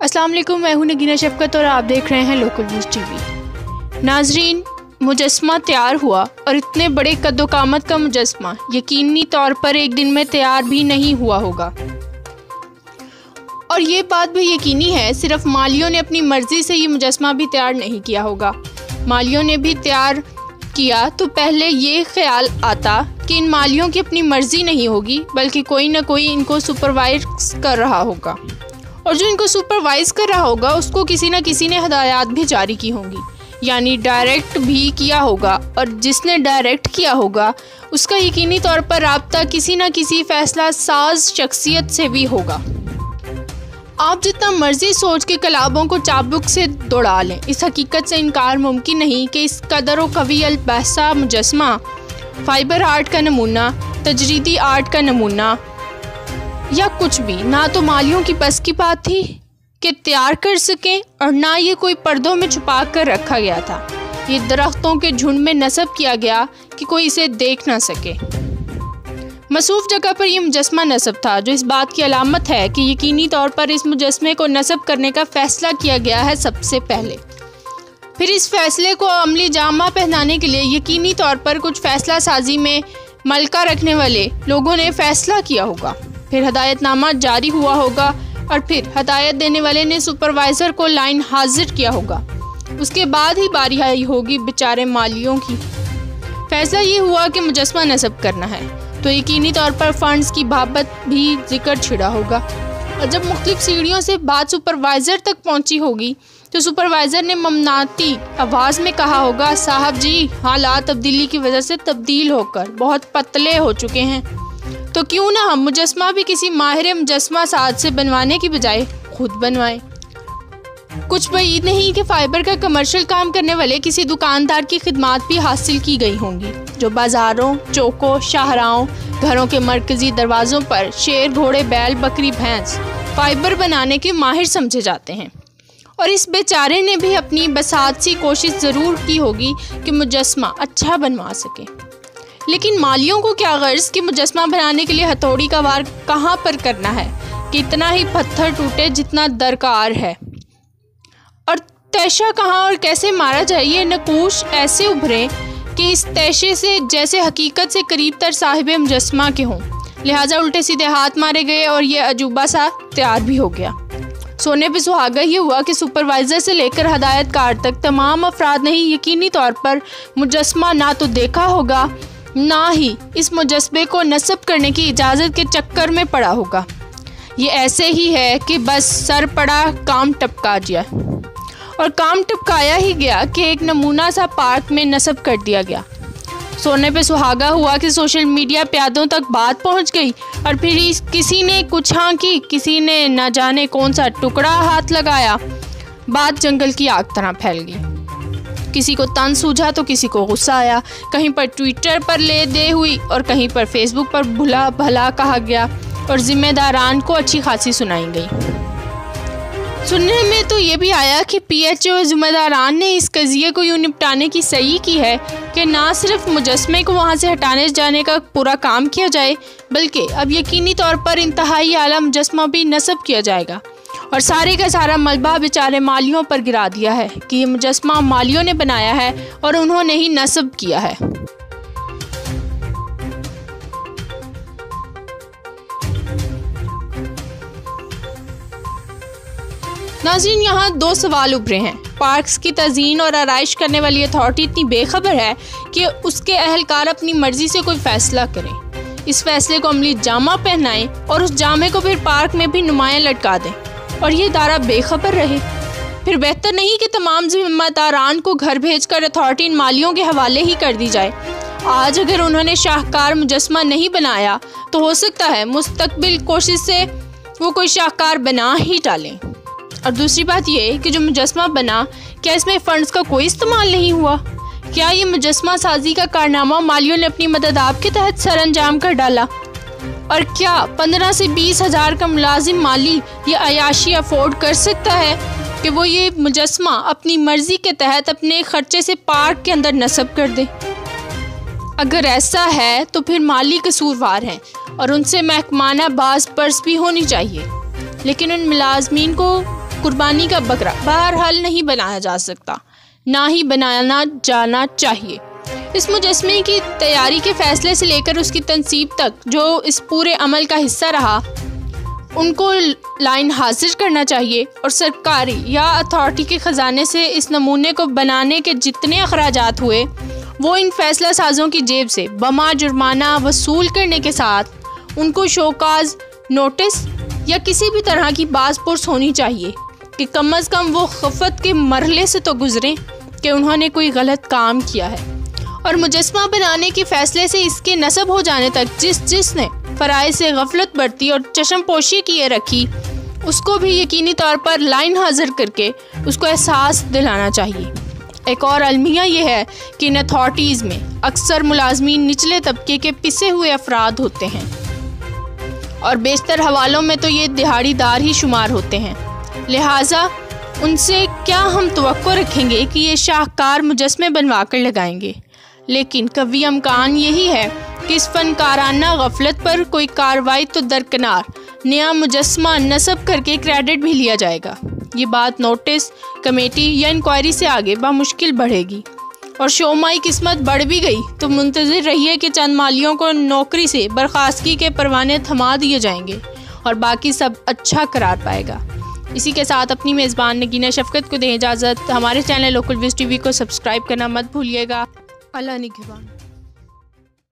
अस्सलाम वालेकुम, मैं हूं नगीना शफकत और आप देख रहे हैं लोकल न्यूज़ टीवी। नाजरीन, मुजस्मा तैयार हुआ और इतने बड़े कद्दो-कामत का मुजस्मा यकीनी तौर पर एक दिन में तैयार भी नहीं हुआ होगा। और ये बात भी यकीनी है, सिर्फ मालियों ने अपनी मर्ज़ी से ये मुजस्मा भी तैयार नहीं किया होगा। मालियों ने भी तैयार किया तो पहले ये ख्याल आता कि इन मालियों की अपनी मर्ज़ी नहीं होगी, बल्कि कोई ना कोई इनको सुपरवाइज कर रहा होगा, और जो इनको सुपरवाइज़ कर रहा होगा उसको किसी न किसी ने हदायत भी जारी की होंगी, यानी डायरेक्ट भी किया होगा। और जिसने डायरेक्ट किया होगा उसका यकीनी तौर पर राब्ता किसी न किसी फ़ैसला साज शख्सियत से भी होगा। आप जितना मर्ज़ी सोच के कलाबों को चाबुक से दौड़ा लें, इस हकीकत से इनकार मुमकिन नहीं कि इस कदर व कवी अलबहसा मुजस्मा फ़ाइबर आर्ट का नमूना, तजरीदी आर्ट का नमूना या कुछ भी ना तो मालियों की बस की बात थी कि तैयार कर सकें, और ना ये कोई पर्दों में छुपा कर रखा गया था। ये दरख्तों के झुंड में नस्ब किया गया कि कोई इसे देख ना सके। मसूफ जगह पर यह मुजस्मा नस्ब था, जो इस बात की अलामत है कि यकीनी तौर पर इस मुजस्मे को नस्ब करने का फ़ैसला किया गया है सबसे पहले। फिर इस फैसले को अमली जामा पहनाने के लिए यकीनी तौर पर कुछ फ़ैसला साजी में मलका रखने वाले लोगों ने फ़ैसला किया होगा। फिर हदायतनामा जारी हुआ होगा और फिर हदायत देने वाले ने सुपरवाइज़र को लाइन हाजिर किया होगा। उसके बाद ही बारी आई होगी बेचारे मालियों की। फ़ैसला ये हुआ कि मुजस्मा नस्ब करना है तो यकीनी तौर पर फ़ंड्स की बाबत भी जिक्र छिड़ा होगा, और जब मुख्तलिफ सीढ़ियों से बात सुपरवाइज़र तक पहुंची होगी तो सुपरवाइज़र ने ममनाती आवाज़ में कहा होगा, साहब जी, हालात तब्दीली की वजह से तब्दील होकर बहुत पतले हो चुके हैं, तो क्यों ना हम मुजस्मा भी किसी माहिर मुजस्मा साज से बनवाने की बजाय खुद बनवाएं। कुछ बईद नहीं कि फ़ाइबर का कमर्शियल काम करने वाले किसी दुकानदार की खिदमात भी हासिल की गई होंगी, जो बाज़ारों, चौकों, शाहराहों, घरों के मरकज़ी दरवाज़ों पर शेर, घोड़े, बैल, बकरी, भैंस फ़ाइबर बनाने के माहिर समझे जाते हैं। और इस बेचारे ने भी अपनी बसात सी कोशिश ज़रूर की होगी कि मुजस्मा अच्छा बनवा सके, लेकिन मालियों को क्या गर्ज कि मुजस्मा बनाने के लिए हथौड़ी का वार कहाँ पर करना है कि इतना ही पत्थर टूटे जितना दरकार है, और तैशा कहाँ और कैसे मारा जाए। ये नकूश ऐसे उभरे कि इस तैशे से जैसे हकीकत से करीब तर साहिब मुजस्मा के हों, लिहाजा उल्टे सीधे हाथ मारे गए और ये अजूबा सा तैयार भी हो गया। सोने पे सुहागा ये हुआ कि सुपरवाइज़र से लेकर हदायतकार तक तमाम अफराद ने ही यकीनी तौर पर मुजस्मा ना तो देखा होगा, ना ही इस मुजस्मे को नस्ब करने की इजाज़त के चक्कर में पड़ा होगा। ये ऐसे ही है कि बस सर पड़ा, काम टपका दिया, और काम टपकाया ही गया कि एक नमूना सा पार्क में नस्ब कर दिया गया। सोने पे सुहागा हुआ कि सोशल मीडिया प्यादों तक बात पहुंच गई, और फिर किसी ने कुछ हाँ की, किसी ने न जाने कौन सा टुकड़ा हाथ लगाया, बात जंगल की आग तरह फैल गई। किसी को तन सूझा तो किसी को गुस्सा आया, कहीं पर ट्विटर पर ले दे हुई और कहीं पर फेसबुक पर भुला भला कहा गया, और जिम्मेदारान को अच्छी खासी सुनाई गई। सुनने में तो ये भी आया कि PHO जिम्मेदारान ने इस कज़िये को यूँ निपटाने की सही की है कि ना सिर्फ मुजस्मे को वहाँ से हटाने जाने का पूरा काम किया जाए, बल्कि अब यकीनी तौर पर इंतहाई आला मुजस्मा भी नस्ब किया जाएगा, और सारे का सारा मलबा बेचारे मालियों पर गिरा दिया है कि ये मुजस्मा मालियों ने बनाया है और उन्होंने ही नस्ब किया है। नाज़रीन, यहाँ दो सवाल उभरे हैं। पार्क्स की तज़ीन और आराइश करने वाली अथॉरिटी इतनी बेखबर है कि उसके अहलकार अपनी मर्ज़ी से कोई फ़ैसला करें, इस फ़ैसले को अमली जामा पहनाएं और उस जामे को फिर पार्क में भी नुमायाँ लटका दें, और ये इदारा बेखबर रहे। फिर बेहतर नहीं कि तमाम जिम्मेदारान को घर भेजकर अथॉरिटी इन मालियों के हवाले ही कर दी जाए। आज अगर उन्होंने शाहकार मुजस्मा नहीं बनाया तो हो सकता है मुस्तकबिल कोशिश से वो कोई शाहकार बना ही डालें। और दूसरी बात ये कि जो मुजस्मा बना, क्या इसमें फ़ंड्स का कोई इस्तेमाल नहीं हुआ? क्या ये मुजस्मा साजी का कारनामा मालियों ने अपनी मदद आपके तहत सर अंजाम कर डाला? और क्या 15 से 20 हज़ार का मुलाजिम माली ये अयाशी अफोर्ड कर सकता है कि वो ये मुजस्मा अपनी मर्ज़ी के तहत अपने ख़र्चे से पार्क के अंदर नस्ब कर दे? अगर ऐसा है तो फिर माली कसूरवार हैं और उनसे महकमाना बाज पर्स भी होनी चाहिए, लेकिन उन मुलाजमीन को कुर्बानी का बकरा बहरहाल नहीं बनाया जा सकता, ना ही बनाना जाना चाहिए। इस मुजस्मे की तैयारी के फैसले से लेकर उसकी तनसीब तक जो इस पूरे अमल का हिस्सा रहा, उनको लाइन हाजिर करना चाहिए और सरकारी या अथॉरिटी के ख़जाने से इस नमूने को बनाने के जितने अखराजात हुए वो इन फैसला साजों की जेब से बमा जुर्माना वसूल करने के साथ उनको शोकाज नोटिस या किसी भी तरह की बाज़पुर्स होनी चाहिए कि कम अज़ कम वो खफत के मरहले से तो गुज़रें कि उन्होंने कोई गलत काम किया है। और मुजस्मा बनाने के फ़ैसले से इसके नस्ब हो जाने तक जिसने फ़राइज़ से गफलत बरती और चश्म पोशी किए रखी, उसको भी यकीनी तौर पर लाइन हाजिर करके उसको एहसास दिलाना चाहिए। एक और अलमिया ये है कि इन अथॉरिटीज़ में अक्सर मुलाजमीन निचले तबके के पिसे हुए अफराद होते हैं और बेशतर हवालों में तो ये दिहाड़ीदार ही शुमार होते हैं। लिहाजा उनसे क्या हम तवक्को रखेंगे कि ये शाहकार मुजस्मे बनवा कर लगाएंगे। लेकिन कभी इम्कान यही है कि इस फनकाराना गफलत पर कोई कार्रवाई तो दरकिनार नया मुजस्मा नस्ब करके क्रेडिट भी लिया जाएगा। ये बात नोटिस कमेटी या इंक्वायरी से आगे बामुश्किल बढ़ेगी और शोमाई किस्मत बढ़ भी गई तो मुंतज़िर रहिए कि चंद मालियों को नौकरी से बर्खास्तगी के परवाने थमा दिए जाएंगे और बाकी सब अच्छा करार पाएगा। इसी के साथ अपनी मेज़बान नगीना शफ़क़त को दें इजाज़त। हमारे चैनल लोकल व्यूज़ टीवी को सब्सक्राइब करना मत भूलिएगा। अल्लाह निगहबान।